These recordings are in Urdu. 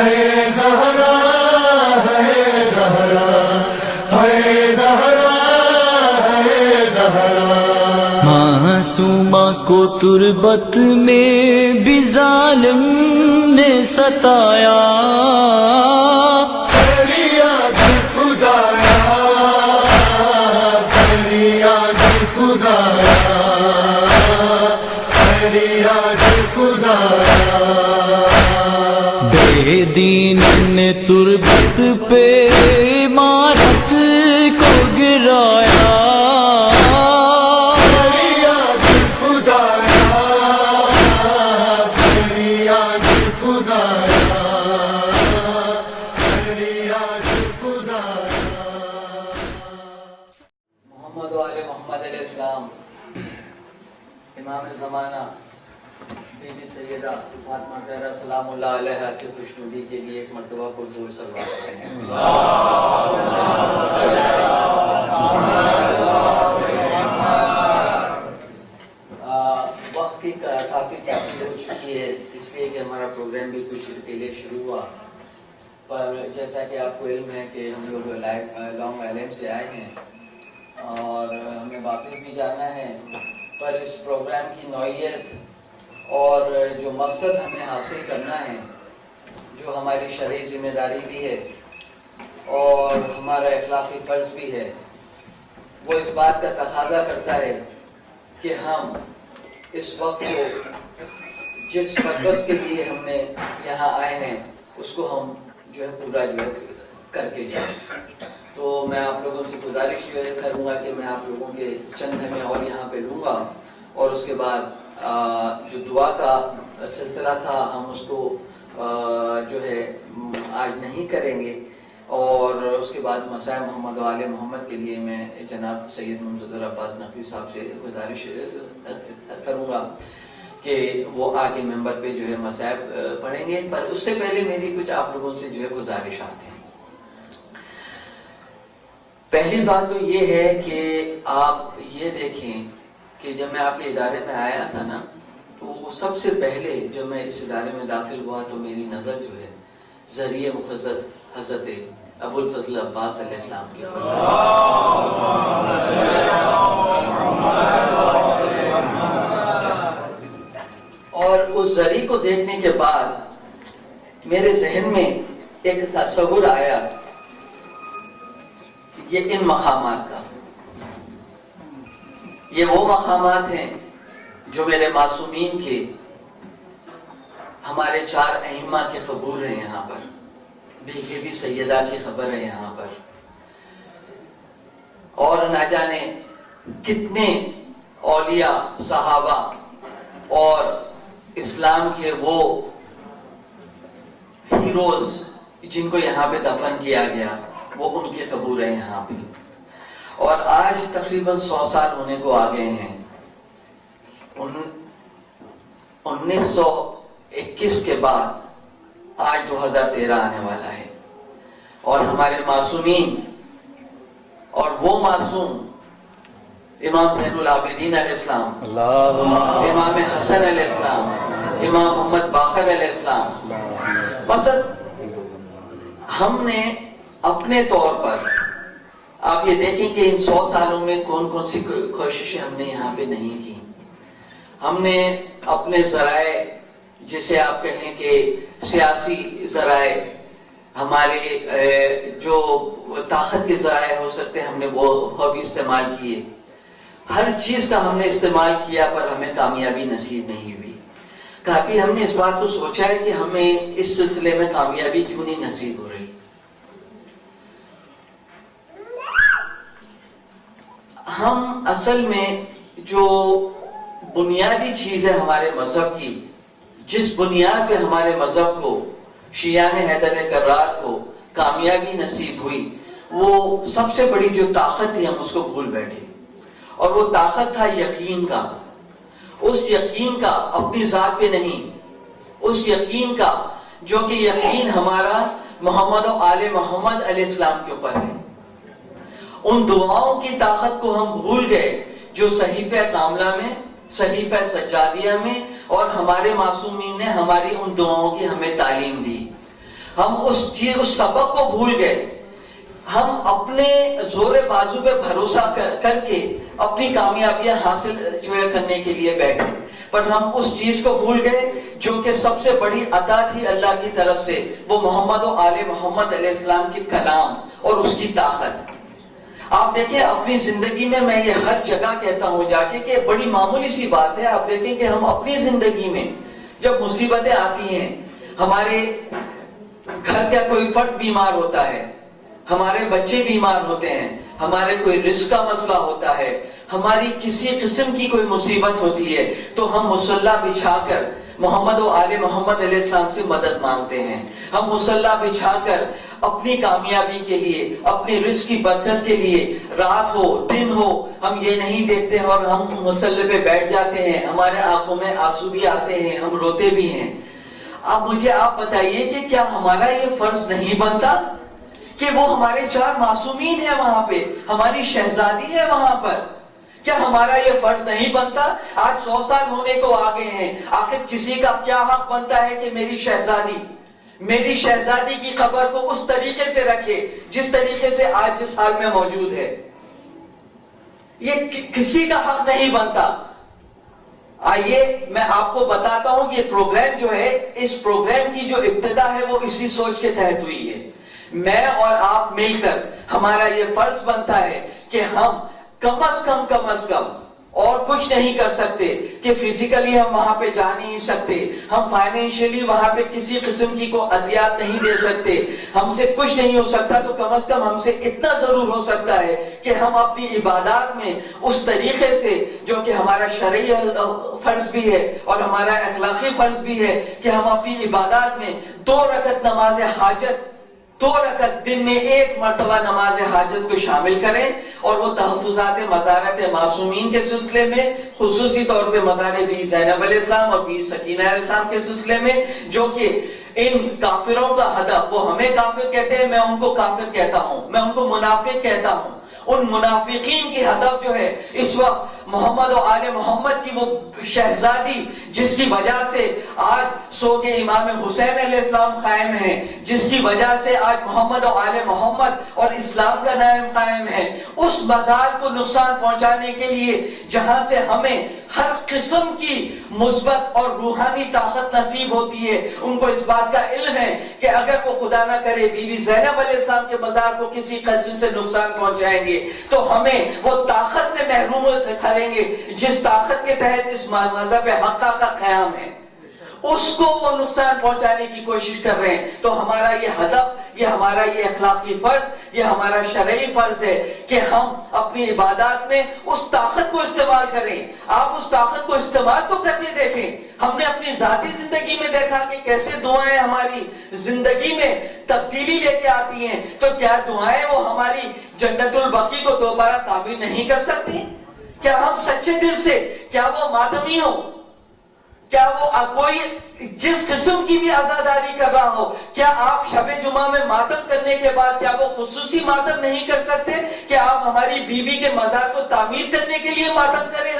ہے زہرا ہے زہرا ہے زہرا ہے زہرا. معصومہ کو تربت میں بھی ظالم نے ستایا، فریاد خدایا فریاد خدایا فریاد خدایا. بے دین نے تربت پہ عمارت کو گرایا، فریاد خدایا فریاد خدایا فریاد خدایا. محمد و آل محمد علیہ السلام، امام زمانہ بی بی سیدہ فاطمہ زہرا سلام اللہ علیہا کی خوشنودی کے لیے ایک مرتبہ پرزور صلوات کریں. وقت کی کافی تاخیر ہو چکی ہے، اس لیے کہ ہمارا پروگرام بھی کچھ دیر کے لیے شروع ہوا، پر جیسا کہ آپ کو علم ہے کہ ہم لوگ لانگ آئیلینڈ سے آئے ہیں اور ہمیں واپس بھی جانا ہے، پر اس پروگرام کی نوعیت اور جو مقصد ہمیں حاصل کرنا ہے، جو ہماری شرعی ذمہ داری بھی ہے اور ہمارا اخلاقی فرض بھی ہے، وہ اس بات کا تقاضا کرتا ہے کہ ہم اس وقت کو جس پرپس کے لیے ہم نے یہاں آئے ہیں اس کو ہم جو ہے پورا جو ہے کر کے جائیں. تو میں آپ لوگوں سے گزارش جو ہے کروں گا کہ میں آپ لوگوں کے چند دھمے اور یہاں پہ لوں گا، اور اس کے بعد جو دعا کا سلسلہ تھا ہم اس کو جو ہے آج نہیں کریں گے، اور اس کے بعد مسائل محمد و آل محمد کے لیے میں جناب سید منتظر عباس نقوی صاحب سے گزارش کروں گا کہ وہ آگے ممبر پہ جو ہے مسائل پڑھیں گے، پر اس سے پہلے میری کچھ آپ لوگوں سے جو ہے گزارشات ہیں. پہلی بات تو یہ ہے کہ آپ یہ دیکھیں کہ جب میں آپ کے ادارے میں آیا تھا نا، تو سب سے پہلے جب میں اس ادارے میں داخل ہوا تو میری نظر جو ہے ذریعہ مقدس حضرت ابو الفضل عباس علیہ السلام کے اور اس ذریعے کو دیکھنے کے بعد میرے ذہن میں ایک تصور آیا یہ ان مقامات کا، یہ وہ مقامات ہیں جو میرے معصومین کے، ہمارے 4 ائمہ کے قبور ہیں یہاں پر، بی بی سیدہ کی خبر ہے یہاں پر، اور نہ جانے کتنے اولیاء صحابہ اور اسلام کے وہ ہیروز جن کو یہاں پہ دفن کیا گیا، وہ ان کے قبور ہیں یہاں پہ. اور آج تقریباً 100 سال ہونے کو آ گئے ہیں. 1921 کے بعد آج 2013 آنے والا ہے، اور ہمارے معصومین اور وہ معصوم امام زین العابدین علیہ السلام، امام حسن علیہ السلام، امام محمد باقر علیہ السلام، مقصد ہم نے اپنے طور پر، آپ یہ دیکھیں کہ ان 100 سالوں میں کون کون سی کوششیں ہم نے یہاں پہ نہیں کی. ہم نے اپنے ذرائع، جسے آپ کہیں کہ سیاسی ذرائع، ہمارے جو طاقت کے ذرائع ہو سکتے ہم نے وہ بھی استعمال کیے. ہر چیز کا ہم نے استعمال کیا، پر ہمیں کامیابی نصیب نہیں ہوئی. کافی ہم نے اس بات کو سوچا ہے کہ ہمیں اس سلسلے میں کامیابی کیوں نہیں نصیب ہو رہی. ہم اصل میں جو بنیادی چیز ہے ہمارے مذہب کی، جس بنیاد پہ ہمارے مذہب کو، شیعان حیدر کرار کو کامیابی نصیب ہوئی، وہ سب سے بڑی جو طاقت تھی ہم اس کو بھول بیٹھے. اور وہ طاقت تھا یقین کا. اس یقین کا اپنی ذات پہ نہیں، اس یقین کا جو کہ یقین ہمارا محمد و آل محمد علیہ السلام کے اوپر ہے. ان دعاؤں کی طاقت کو ہم بھول گئے جو صحیفہ کاملہ میں، صحیفہ سجادیہ میں اور ہمارے معصومین نے ہماری ان دعاؤں کی ہمیں تعلیم دی. ہم اس چیز اس سبق کو بھول گئے. ہم اپنے زور بازو پہ بھروسہ کر کے اپنی کامیابیاں حاصل جو ہے کرنے کے لیے بیٹھے, پر ہم اس چیز کو بھول گئے جو کہ سب سے بڑی عطا تھی اللہ کی طرف سے, وہ محمد و آل محمد علیہ السلام کی کلام اور اس کی طاقت. آپ دیکھیں اپنی زندگی میں, میں یہ ہر جگہ کہتا ہوں جا کے کہ بڑی معمولی سی بات ہے, آپ دیکھیں کہ ہم اپنی زندگی میں جب مصیبتیں آتی ہیں, ہمارے گھر کا کوئی فرد بیمار ہوتا ہے, ہمارے بچے بیمار ہوتے ہیں, ہمارے کوئی رزق کا مسئلہ ہوتا ہے, ہماری کسی قسم کی کوئی مصیبت ہوتی ہے, تو ہم مصلی بچھا کر محمد و آل محمد علیہ السلام سے مدد مانگتے ہیں. ہم مصلی بچھا کر اپنی کامیابی کے لیے, اپنی رزق کی برکت کے لیے, رات ہو دن ہو, ہم یہ نہیں دیکھتے ہیں اور ہم مصلی پہ بیٹھ جاتے ہیں, ہمارے آنکھوں میں آنسو بھی آتے ہیں, ہم روتے بھی ہیں. اب مجھے آپ بتائیے کہ کیا ہمارا یہ فرض نہیں بنتا کہ وہ ہمارے 4 معصومین ہیں وہاں پہ, ہماری شہزادی ہے وہاں پر, کیا ہمارا یہ فرض نہیں بنتا؟ آج 100 سال ہونے کو آگے ہیں, آخر کسی کا کیا حق بنتا ہے کہ میری شہزادی کی قبر کو اس طریقے سے رکھے جس طریقے سے آج جس حال میں موجود ہے؟ یہ کسی کا حق نہیں بنتا. آئیے میں آپ کو بتاتا ہوں کہ یہ پروگرام جو ہے, اس پروگرام کی جو ابتدا ہے وہ اسی سوچ کے تحت ہوئی ہے. میں اور آپ مل کر ہمارا یہ فرض بنتا ہے کہ ہم کم از کم اور کچھ نہیں کر سکتے, کہ فزیکلی ہم وہاں پہ جا نہیں سکتے, ہم فائنینشلی وہاں پہ کسی قسم کی کوئی عطیات نہیں دے سکتے, ہم سے کچھ نہیں ہو سکتا, تو کم از کم ہم سے اتنا ضرور ہو سکتا ہے کہ ہم اپنی عبادات میں اس طریقے سے جو کہ ہمارا شرعی فرض بھی ہے اور ہمارا اخلاقی فرض بھی ہے, کہ ہم اپنی عبادات میں 2 رکعت نماز حاجت, 2 رکعت دن میں 1 مرتبہ نماز حاجت کو شامل کریں, اور وہ تحفظات مزارت معصومین کے سلسلے میں, خصوصی طور پہ مزار بی زینب علیہ السلام اور بی سکینہ علیہ السلام کے سلسلے میں, جو کہ ان کافروں کا ہدف, وہ ہمیں کافر کہتے ہیں, میں ان کو کافر کہتا ہوں, میں ان کو منافق کہتا ہوں, ان منافقین کی ہدف جو ہے اس وقت محمد و آل محمد کی وہ شہزادی, جس کی وجہ سے آج سوگ امام حسین علیہ السلام قائم ہے, جس کی وجہ سے آج محمد و آل محمد اور اسلام کا نام قائم ہے, اس مزار کو نقصان پہنچانے کے لیے جہاں سے ہمیں ہر قسم کی مثبت اور روحانی طاقت نصیب ہوتی ہے, ان کو اس بات کا علم ہے کہ اگر وہ خدا نہ کرے بی بی زینب علیہ السلام کے مزار کو کسی قسم سے نقصان پہنچائیں گے تو ہمیں وہ طاقت سے محروم کریں گے جس طاقت کے تحت اس مذہب حقہ کا قیام ہے, اس کو وہ نقصان پہنچانے کی کوشش کر رہے ہیں. تو ہمارا یہ ہدف, یہ ہمارا یہ اخلاقی فرض, یہ ہمارا شرعی فرض ہے کہ ہم اپنی عبادات میں اس طاقت کو استعمال کریں. آپ اس طاقت کو استعمال تو کر کے دیکھیں. ہم نے اپنی ذاتی زندگی میں دیکھا کہ کیسے دعائیں ہماری زندگی میں تبدیلی لے کے آتی ہیں, تو کیا دعائیں وہ ہماری جنت البقی کو دوبارہ تعمیر نہیں کر سکتی؟ کیا ہم سچے دل سے, کیا وہ ماتمی ہو, کیا وہ کوئی جس قسم کی بھی عزاداری کر رہا ہو, کیا آپ شب جمعہ میں ماتم کرنے کے بعد کیا وہ خصوصی ماتم نہیں کر سکتے کہ آپ ہماری بیوی کے مزار کو تعمیر کرنے کے لیے ماتم کریں؟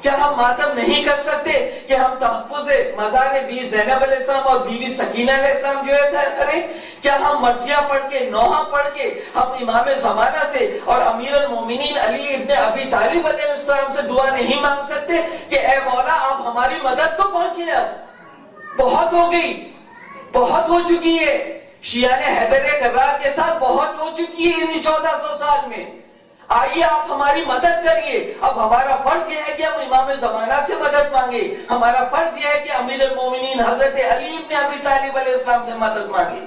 کیا ہم ماتم نہیں کر سکتے کہ ہم تحفظ مزار بی زینب علیہ السلام اور بی بی سکینہ علیہ السلام جو ہے کریں؟ کیا ہم مرثیہ پڑھ کے, نوحہ پڑھ کے ہم امام زمانہ سے اور امیر المومنین علی ابن ابی طالب علیہ السلام سے دعا نہیں مانگ سکتے کہ اے مولا آپ ہماری مدد کو پہنچے؟ اب بہت ہو گئی, بہت ہو چکی ہے. شیعہ نے حیدر کرار کے ساتھ بہت ہو چکی ہے ان 1400 سال میں. آئیے آپ ہماری مدد کریے. اب ہمارا فرض یہ ہے کہ ہم امام زمانہ سے مدد مانگے, ہمارا فرض یہ ہے کہ امیر المومنین حضرت علی ابن ابی طالب علیہ السلام سے مدد مانگے.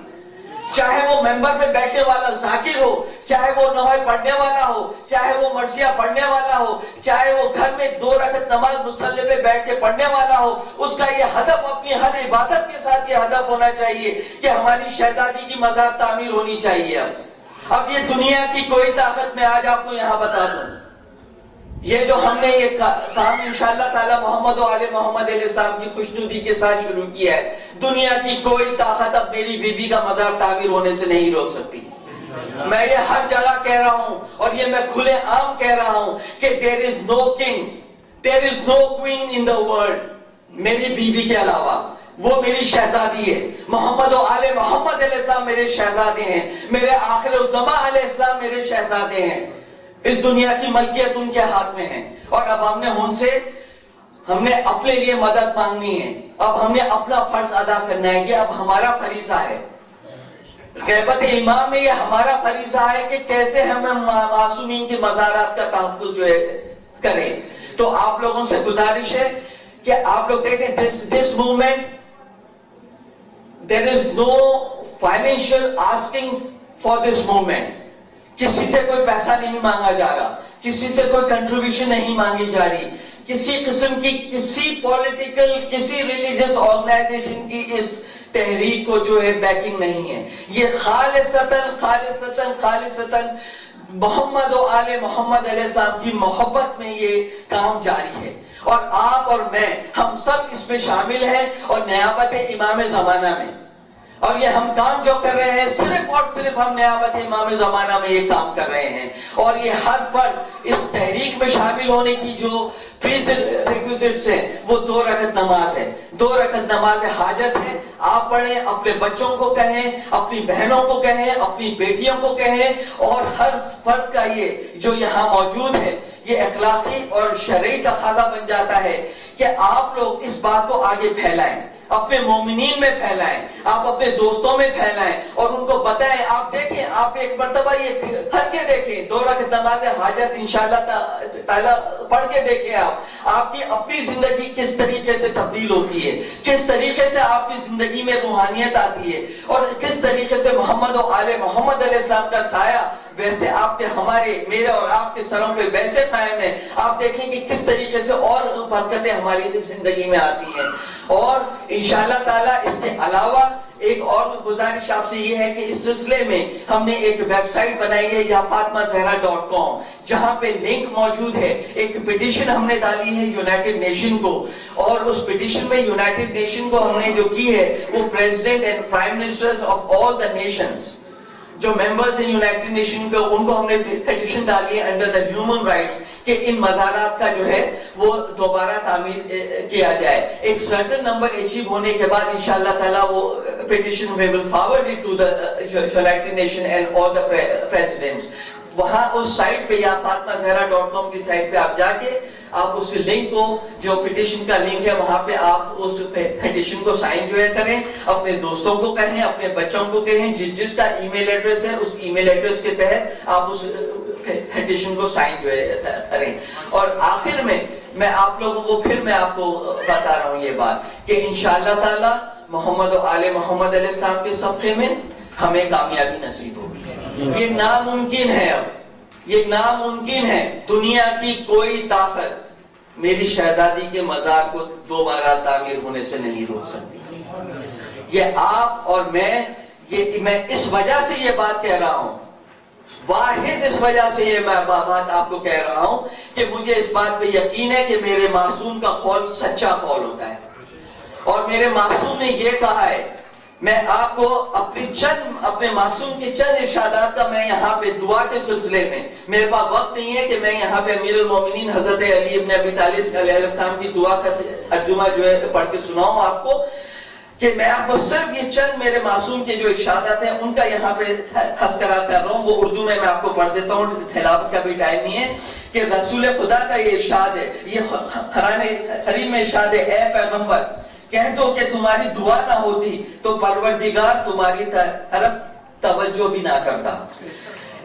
چاہے وہ ممبر پہ بیٹھنے والا ذاکر ہو, چاہے وہ نوحہ پڑھنے والا ہو, چاہے وہ مرثیہ پڑھنے والا ہو, چاہے وہ گھر میں 2 رکعت نماز مصلی پہ بیٹھ کے پڑھنے والا ہو, اس کا یہ ہدف اپنی ہر عبادت کے ساتھ یہ ہدف ہونا چاہیے کہ ہماری شہزادی کی مزار تعمیر ہونی چاہیے. اب یہ دنیا کی کوئی طاقت میں آج آپ کو یہاں بتا دوں, یہ جو ہم نے یہ کام انشاءاللہ تعالی محمد و آل محمد علیہ السلام کی خوشنودی کے ساتھ شروع کیا ہے, دنیا کی کوئی طاقت اب میری بیوی کا مزار تعمیر ہونے سے نہیں روک سکتی. میں یہ ہر جگہ کہہ رہا ہوں اور یہ میں کھلے عام کہہ رہا ہوں کہ there is no king, there is no queen in the world, میری بیوی کے علاوہ وہ میری شہزادی ہے. محمد و آل محمد علیہ السلام میرے شہزادے ہیں. میرے آخر الزماں علیہ السلام میرے شہزادے ہیں. اس دنیا کی ملکیت ان کے ہاتھ میں ہے. اور اب ہم نے اپنے لیے مدد مانگنی ہے. اب ہم نے اپنا فرض ادا کرنا ہے. یہ اب ہمارا فریضہ ہے. غیبت امام میں یہ ہمارا فریضہ ہے کہ کیسے ہمیں معصومین کے مزارات کا تحفظ جو ہے کریں. تو آپ لوگوں سے گزارش ہے کہ آپ لوگ دیکھیں this movement, there is no financial asking for this movement. کسی سے کوئی پیسہ نہیں مانگا جا رہا, کسی سے کوئی کنٹریبیوشن نہیں مانگی جا رہی, کسی قسم کی کسی پولیٹیکل کسی ریلیجس آرگنائزیشن کی اس تحریک کو جو ہے بیکنگ نہیں ہے. یہ خالصتاً محمد و آل محمد علیہ السلام کی محبت میں یہ کام جاری ہے. اور آپ اور میں ہم سب اس میں شامل ہیں اور نیابت امام زمانہ میں. اور یہ ہم کام جو کر رہے ہیں صرف اور صرف ہم نیابت امام زمانہ میں یہ کام کر رہے ہیں. اور یہ ہر فرد اس تحریک میں شامل ہونے کی جو ریکویزٹس ہیں وہ 2 رکعت نماز ہے. 2 رکعت نماز حاجت ہے. آپ پڑھیں, اپنے بچوں کو کہیں, اپنی بہنوں کو کہیں, اپنی بیٹیوں کو کہیں. اور ہر فرد کا یہ جو یہاں موجود ہے یہ اخلاقی اور شرعی تقاضا بن جاتا ہے کہ آپ لوگ اس بات کو آگے پھیلائیں, اپنے مومنین میں پھیلائیں, آپ اپنے دوستوں میں پھیلائیں اور ان کو بتائیں. آپ دیکھیں, آپ ایک مرتبہ یہ کر کے دیکھیں, 2 رکعت نماز حاجت انشاءاللہ تعالی پڑھ کے دیکھیں. آپ کی اپنی زندگی کس طریقے سے تبدیل ہوتی ہے, کس طریقے سے آپ کی زندگی میں روحانیت آتی ہے, اور کس طریقے سے محمد و آل محمد علیہ السلام کا سایہ ویسے آپ کے ہمارے میرے اور آپ کے سروں پہ ویسے قائم ہے. آپ دیکھیں کہ کس طریقے سے اور برکتیں ہماری زندگی میں آتی ہیں. اور انشاءاللہ تعالی اس کے علاوہ ایک اور گزارش آپ سے یہ ہے کہ اس سلسلے میں ہم نے ایک ویب سائٹ بنائی ہے yafatmazahra.com, جہاں پہ لنک موجود ہے. ایک پیٹیشن ہم نے ڈالی ہے یونائٹڈ نیشن کو, اور اس پیٹیشن میں یونائٹڈ نیشن کو ہم نے جو کی ہے وہ president and prime ministers of all the nations جو ممبرز ہیں یونائٹڈ نیشن کے, ان کو ہم نے پیٹیشن ڈالی ہے انڈر دا ہیومن رائٹس کہ ان مزارات کا جو ہے وہ دوبارہ تعمیر کیا جائے. ایک سرٹن نمبر اچیو ہونے کے بعد انشاءاللہ تعالی وہ petition we will forward it to the United Nations and all the presidents. وہاں اس سائٹ پہ yafatmazahra.com کی سائٹ پہ آپ جا کے آپ اس لنک کو جو پیٹیشن کا لنک ہے وہاں پہ آپ اس پیٹیشن کو سائن جو ہے کریں, اپنے دوستوں کو کہیں, اپنے بچوں کو کہیں, جس کا ای میل ایڈریس ہے اس ای میل ایڈریس کے تحت آپ اس پیٹیشن کو سائن جو ہے کریں. اور آخر میں میں آپ لوگوں کو میں آپ کو بتا رہا ہوں یہ بات کہ انشاءاللہ تعالی محمد و آل محمد علیہ السلام کے صدقے میں ہمیں کامیابی نصیب ہوگی. یہ ناممکن ہے, اب یہ ناممکن ہے. دنیا کی کوئی طاقت میری شہزادی کے مزار کو دوبارہ تعمیر ہونے سے نہیں روک سکتی. یہ آپ اور میں اس وجہ سے یہ بات کہہ رہا ہوں, واحد اس وجہ سے یہ بات آپ کو کہہ رہا ہوں کہ مجھے اس بات پہ یقین ہے کہ میرے معصوم کا قول سچا قول ہوتا ہے. اور میرے معصوم نے یہ کہا ہے, میں آپ کو اپنے معصوم کے چند ارشادات کا میں یہاں پہ دعا کے سلسلے میں, میرے پاس وقت نہیں ہے کہ میں یہاں پہ امیر المومنین حضرت علی ابن ابی طالب علیہ السلام کی دعا کا ترجمہ جو ہے پڑھ کے سناؤں آپ کو, کہ میں آپ کو صرف یہ چند میرے معصوم کے جو ارشادات ہیں ان کا یہاں پہ تذکرہ کر رہا ہوں. وہ اردو میں آپ کو پڑھ دیتا ہوں, تلاوت کا بھی ٹائم نہیں ہے. کہ رسول خدا کا یہ ارشاد ہے, یہ قرآن کریم میں ارشاد ہے, اے پیغمبر کہہ دو کہ تمہاری دعا نہ ہوتی تو پروردگار تمہاری طرف توجہ بھی نہ کرتا.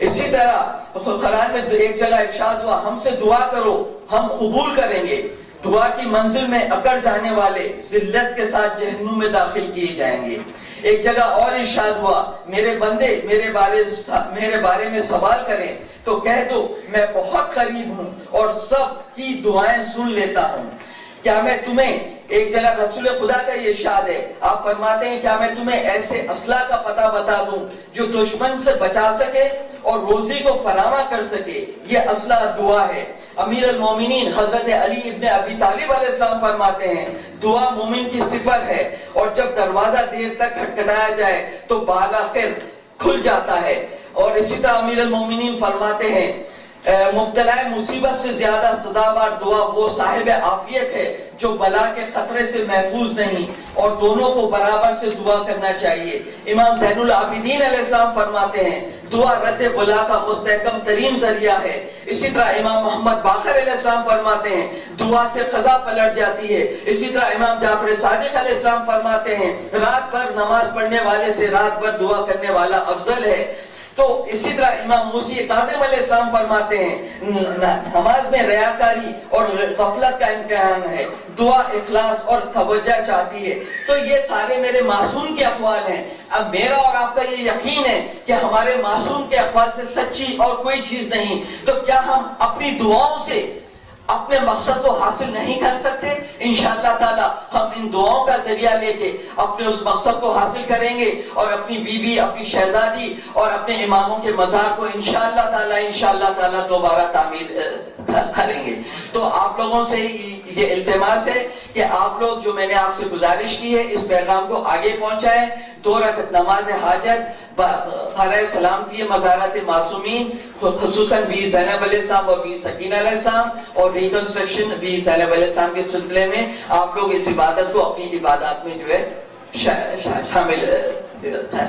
اسی طرح قرآن میں ایک جگہ ارشاد ہوا, ہم سے دعا کرو ہم قبول کریں گے, دعا کی منزل میں اکڑ جانے والے ذلت کے ساتھ جہنم میں داخل کیے جائیں گے. ایک جگہ اور ارشاد ہوا, میرے بندے میرے بارے میں سوال کریں تو کہہ دو میں بہت قریب ہوں اور سب کی دعائیں سن لیتا ہوں. کیا میں تمہیں, ایک جگہ رسول خدا کا یہ ارشاد ہے, آپ فرماتے ہیں کیا میں تمہیں ایسے اسلحہ کا پتہ بتا دوں جو دشمن سے بچا سکے اور روزی کو فراہم کر سکے. یہ اسلحہ دعا ہے. امیر المومنین حضرت علی ابن ابی طالب علیہ السلام فرماتے ہیں دعا مومن کی سپر ہے, اور جب دروازہ دیر تک کھٹکھٹایا جائے تو بالآخر کھل جاتا ہے. اور اسی طرح امیر المومنین فرماتے ہیں مبتلا مصیبت سے زیادہ سزاوار دعا وہ صاحب عافیت ہے جو بلا کے خطرے سے محفوظ نہیں، اور دونوں کو برابر سے دعا کرنا چاہیے۔ امام زین العابدین علیہ السلام فرماتے ہیں دعا رد بلا کا مستحکم ترین ذریعہ ہے۔ اسی طرح امام محمد باقر علیہ السلام فرماتے ہیں دعا سے قضا پلٹ جاتی ہے۔ اسی طرح امام جعفر صادق علیہ السلام فرماتے ہیں رات بھر نماز پڑھنے والے سے رات بھر دعا کرنے والا افضل ہے۔ تو اسی طرح امام موسی کاظم علیہ السلام فرماتے ہیں نماز میں ریاکاری اور غفلت کا امتحان ہے، دعا اخلاص اور توجہ چاہتی ہے۔ تو یہ سارے میرے معصوم کے اقوال ہیں۔ اب میرا اور آپ کا یہ یقین ہے کہ ہمارے معصوم کے اقوال سے سچی اور کوئی چیز نہیں، تو کیا ہم اپنی دعاؤں سے اپنے مقصد کو حاصل نہیں کر سکتے؟ انشاءاللہ تعالی ہم ان دعاؤں کا ذریعہ لے کے اپنے اس مقصد کو حاصل کریں گے، اور اپنی بیوی، اپنی شہزادی اور اپنے اماموں کے مزار کو انشاءاللہ تعالی دوبارہ تعمیر کریں گے۔ تو آپ لوگوں سے یہ التماس ہے کہ آپ لوگ جو میں نے آپ سے گزارش کی ہے اس پیغام کو آگے پہنچائیں۔ 2 رکعت نماز حاجت، خانہ سلامتی مزارات معصومین، خصوصاً بی زینب علیہ السلام اور بی سکینہ علیہ السلام، اور ریکنسٹرکشن بی زینب علیہ السلام کے سلسلے میں آپ لوگ اس عبادت کو اپنی عبادات میں جو ہے شامل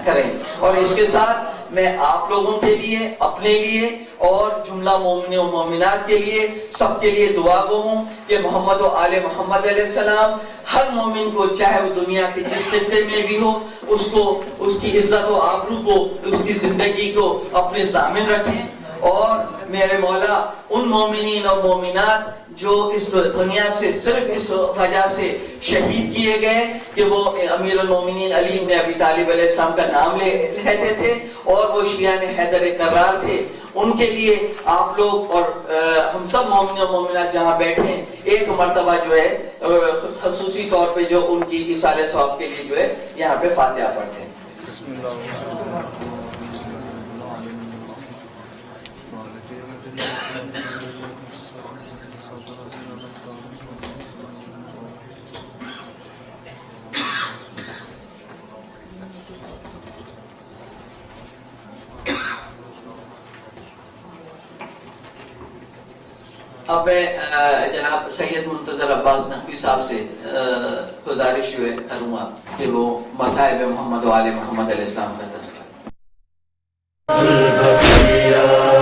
کریں۔ اور اس کے ساتھ میں آپ لوگوں کے لیے، اپنے لیے اور جملہ مومنین و مومنات کے لیے، سب کے لیے دعا گو ہوں کہ محمد و آل محمد علیہ السلام ہر مومن کو چاہے وہ دنیا کے جس خطے میں بھی ہو اس کو، اس کی عزت و آبرو کو، اس کی زندگی کو اپنے ضامن رکھیں۔ اور میرے مولا ان مومنین اور مومنات جو اس دنیا سے صرف اس وجہ سے شہید کیے گئے کہ وہ امیر المومنین علی بن ابی طالب علیہ السلام کا نام لیتے تھے اور وہ شیعہ حیدر کرار تھے، ان کے لیے آپ لوگ اور ہم سب مومن و مومنات جہاں بیٹھے ہیں ایک مرتبہ جو ہے خصوصی طور پہ جو ان کی ایصال ثواب کے لیے جو ہے یہاں پہ فاتحہ پڑھتے ہیں۔ اب میں جناب سید منتظر عباس نقوی صاحب سے گزارش ہوئے کروں گا کہ وہ مصائب محمد و آل محمد علیہ السلام کا تذکرہ۔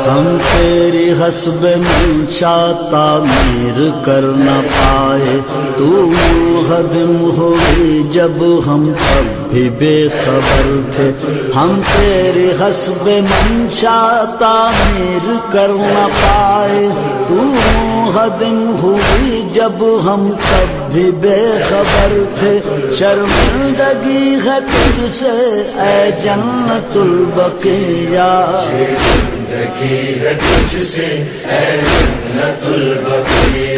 ہم تیری حسب منشا تعمیر کر نہ پائے، تو منہدم ہوئی جب ہم تب بھی بے خبر تھے۔ ہم تیری حسب منشا تعمیر کر نہ پائے، تو منہدم ہوئی جب ہم تب بھی بے خبر تھے۔ شرمندگی ہے تجھ سے اے جنت البقیہ، زندگی ہے تجھ سے اے جنت البقیہ،